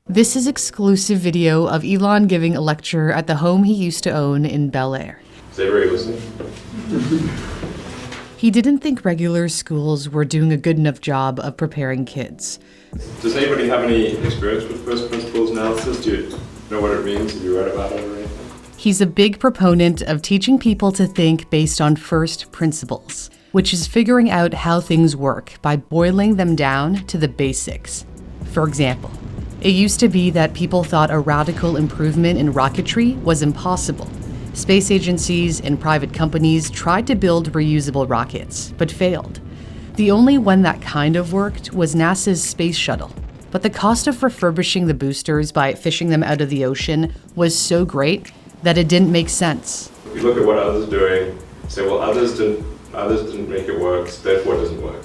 This is exclusive video of Elon giving a lecture at the home he used to own in Bel Air. Is everybody listening? He didn't think regular schools were doing a good enough job of preparing kids. Does anybody have any experience with first principles analysis? Do you know what it means? Have you read about it or anything? He's a big proponent of teaching people to think based on first principles, which is figuring out how things work by boiling them down to the basics. For example, it used to be that people thought a radical improvement in rocketry was impossible. Space agencies and private companies tried to build reusable rockets, but failed. The only one that kind of worked was NASA's space shuttle. But the cost of refurbishing the boosters by fishing them out of the ocean was so great that it didn't make sense. If you look at what others are doing, say, well, others didn't make it work, so therefore it doesn't work.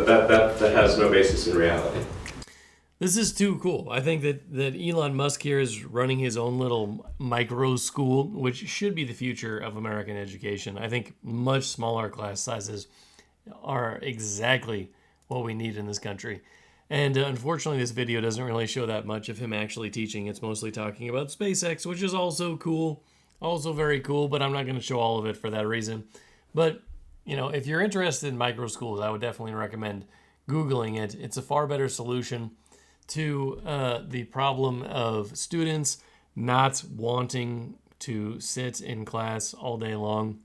That has no basis in reality. This is too cool. I think that Elon Musk here is running his own little micro school, which should be the future of American education. I think much smaller class sizes are exactly what we need in this country. And unfortunately, this video doesn't really show that much of him actually teaching. It's mostly talking about SpaceX, which is also cool, also very cool, but I'm not going to show all of it for that reason. But, you know, if you're interested in micro schools, I would definitely recommend Googling it. It's a far better solution to the problem of students not wanting to sit in class all day long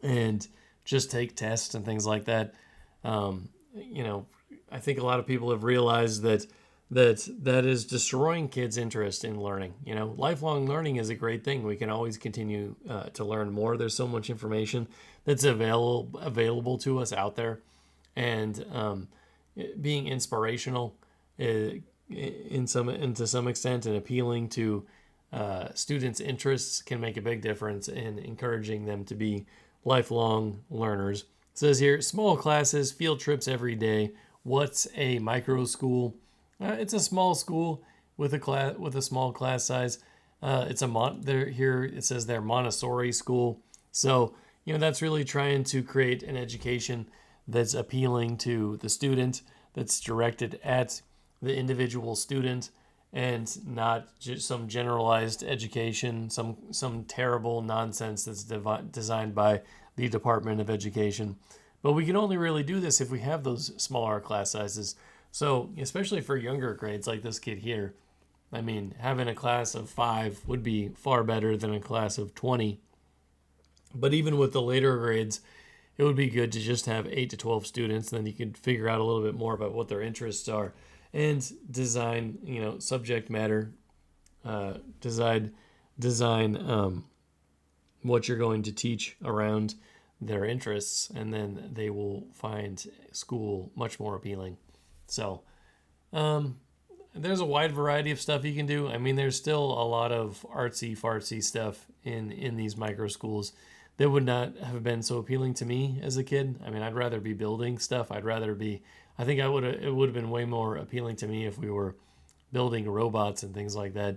and just take tests and things like that. You know, I think a lot of people have realized that is destroying kids' interest in learning. You know, lifelong learning is a great thing. We can always continue to learn more. There's so much information that's available to us out there, and being inspirational to some extent and appealing to students' interests can make a big difference in encouraging them to be lifelong learners. It says here, small classes, field trips every day. What's a micro school? It's a small school with a small class size. It's here it says they're Montessori school. So, you know, that's really trying to create an education that's appealing to the student, that's directed at the individual student, and not just some generalized education, some terrible nonsense that's designed by the Department of Education. But we can only really do this if we have those smaller class sizes. So especially for younger grades like this kid here, I mean, having a class of 5 would be far better than a class of 20. But even with the later grades, it would be good to just have 8 to 12 students. Then you could figure out a little bit more about what their interests are and design, you know, subject matter, design what you're going to teach around their interests, and then they will find school much more appealing. So there's a wide variety of stuff you can do. I mean, there's still a lot of artsy-fartsy stuff in these micro schools that would not have been so appealing to me as a kid. I mean, I'd rather be building stuff. It would have been way more appealing to me if we were building robots and things like that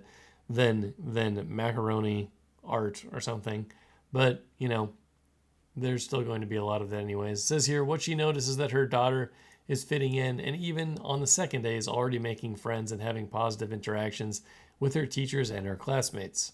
than macaroni art or something. But, you know, there's still going to be a lot of that anyways. It says here, what she notices that her daughter is fitting in, and even on the second day is already making friends and having positive interactions with her teachers and her classmates.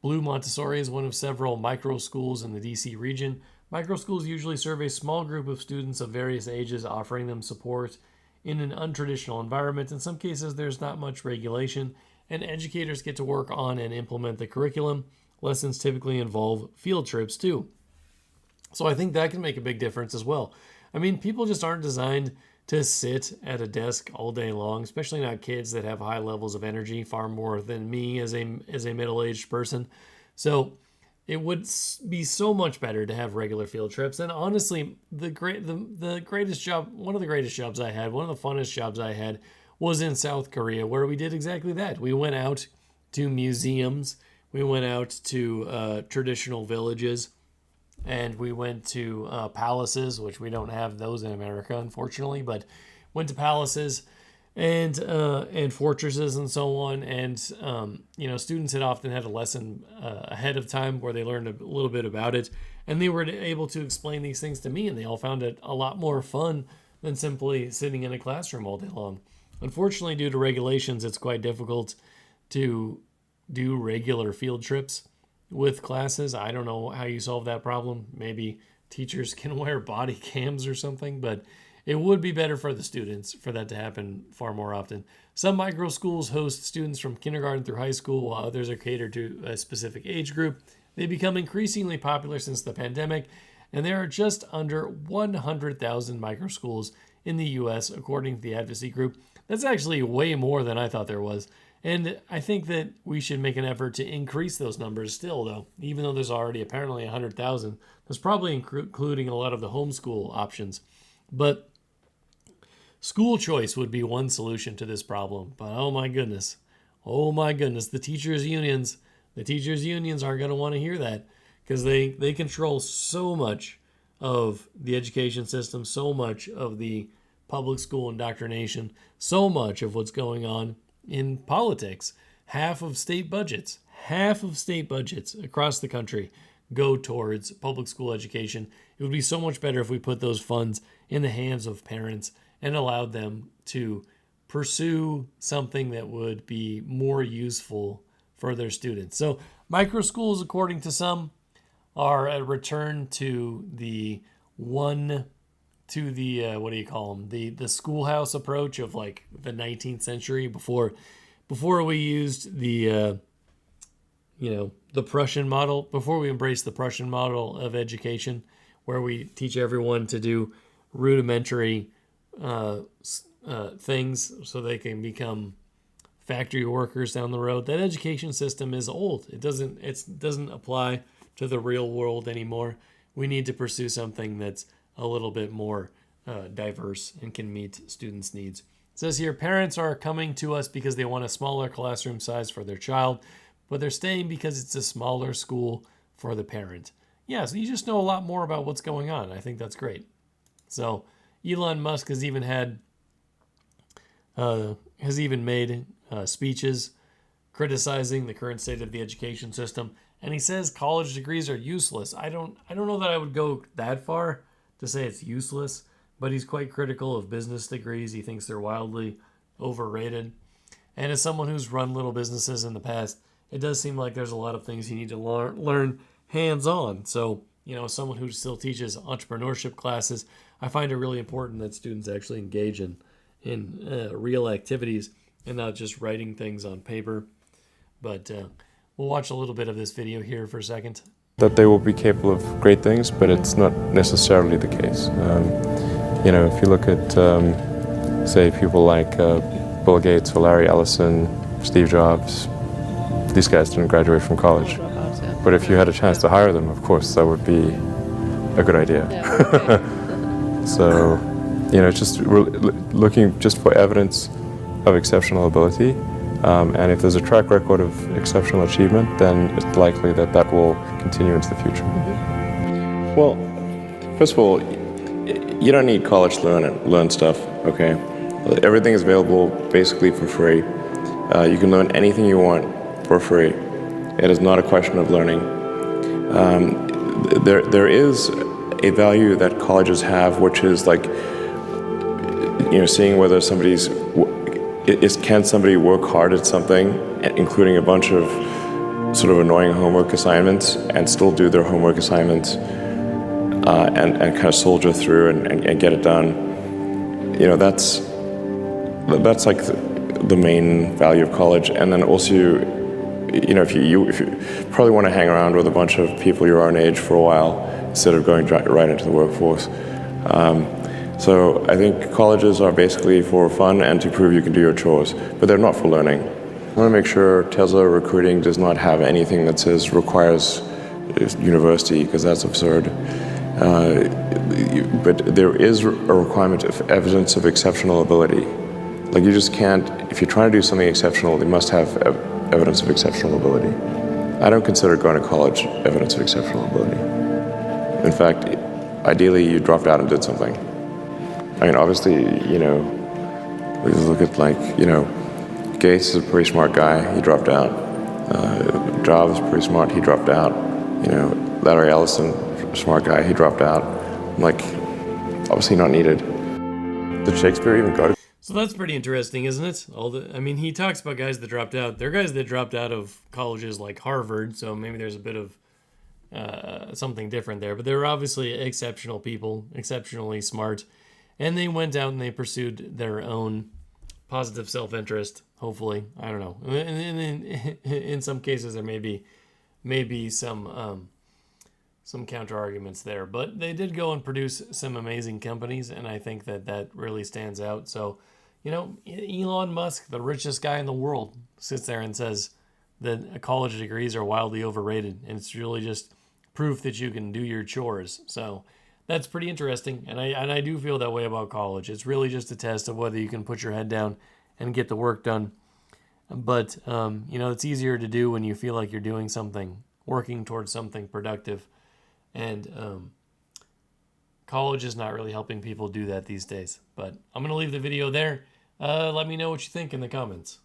Blue Montessori is one of several micro schools in the DC region. Micro schools usually serve a small group of students of various ages, offering them support in an untraditional environment. In some cases, there's not much regulation, and educators get to work on and implement the curriculum. Lessons typically involve field trips too. So I think that can make a big difference as well. I mean, people just aren't designed to sit at a desk all day long, especially not kids that have high levels of energy, far more than me as a middle-aged person. So it would be so much better to have regular field trips. And honestly, the greatest job, one of the greatest jobs I had, one of the funnest jobs I had was in South Korea, where we did exactly that. We went out to museums, we went out to traditional villages, and we went to palaces, which we don't have those in America, unfortunately, but went to palaces and fortresses and so on. And, students had often had a lesson ahead of time where they learned a little bit about it, and they were able to explain these things to me, and they all found it a lot more fun than simply sitting in a classroom all day long. Unfortunately, due to regulations, it's quite difficult to do regular field trips with classes. I don't know how you solve that problem. Maybe teachers can wear body cams or something, but it would be better for the students for that to happen far more often. Some micro schools host students from kindergarten through high school, while others are catered to a specific age group. They become increasingly popular since the pandemic, and there are just under 100,000 micro schools in the U.S., according to the advocacy group. That's actually way more than I thought there was. And I think that we should make an effort to increase those numbers still, though. Even though there's already apparently 100,000, there's probably including a lot of the homeschool options. But school choice would be one solution to this problem. But oh my goodness, the teachers' unions aren't going to want to hear that, because they control so much of the education system, so much of the public school indoctrination, so much of what's going on in politics. Half of state budgets across the country go towards public school education. It would be so much better if we put those funds in the hands of parents and allowed them to pursue something that would be more useful for their students. So micro schools, according to some, are a return to the the schoolhouse approach of like the 19th century, before we used the Prussian model, before we embraced the Prussian model of education, where we teach everyone to do rudimentary things so they can become factory workers down the road. That education system is old. It doesn't apply to the real world anymore. We need to pursue something that's a little bit more diverse and can meet students' needs. It says here, parents are coming to us because they want a smaller classroom size for their child, but they're staying because it's a smaller school for the parent. Yeah, so you just know a lot more about what's going on. I think that's great. So Elon Musk has even made speeches criticizing the current state of the education system, and he says college degrees are useless. I don't know that I would go that far to say it's useless, but he's quite critical of business degrees. He thinks they're wildly overrated. And as someone who's run little businesses in the past, it does seem like there's a lot of things you need to learn hands-on. So, someone who still teaches entrepreneurship classes, I find it really important that students actually engage in real activities and not just writing things on paper. But we'll watch a little bit of this video here for a second. That they will be capable of great things, but it's not necessarily the case. If you look at, say, people like Bill Gates or Larry Ellison, Steve Jobs, these guys didn't graduate from college. But if you had a chance to hire them, of course, that would be a good idea. So, just looking just for evidence of exceptional ability. And if there's a track record of exceptional achievement, then it's likely that that will continue into the future. Well, first of all, you don't need college to learn stuff, okay? Everything is available basically for free. You can learn anything you want for free. It is not a question of learning. There is a value that colleges have, which is like, seeing whether can somebody work hard at something, including a bunch of sort of annoying homework assignments, and still do their homework assignments and kind of soldier through and get it done. That's like the main value of college. And then also, if you probably want to hang around with a bunch of people your own age for a while instead of going right into the workforce. So I think colleges are basically for fun and to prove you can do your chores, but they're not for learning. I want to make sure Tesla recruiting does not have anything that says requires university, because that's absurd. But there is a requirement of evidence of exceptional ability. Like, you just can't, if you're trying to do something exceptional, they must have evidence of exceptional ability. I don't consider going to college evidence of exceptional ability. In fact, ideally you dropped out and did something. I mean, obviously, we just look at Gates is a pretty smart guy, he dropped out. Jobs is pretty smart, he dropped out. Larry Ellison, smart guy, he dropped out. I'm like, obviously not needed. Did Shakespeare even go to So that's pretty interesting, isn't it? I mean, he talks about guys that dropped out. They're guys that dropped out of colleges like Harvard, so maybe there's a bit of something different there. But they were obviously exceptional people, exceptionally smart, and they went out and they pursued their own positive self-interest. Hopefully, I don't know. In some cases, there may be some counter arguments there, but they did go and produce some amazing companies, and I think that really stands out. So, Elon Musk, the richest guy in the world, sits there and says that college degrees are wildly overrated, and it's really just proof that you can do your chores. So that's pretty interesting, and I do feel that way about college. It's really just a test of whether you can put your head down and get the work done. But it's easier to do when you feel like you're doing something, working towards something productive. And college is not really helping people do that these days. But I'm going to leave the video there. Let me know what you think in the comments.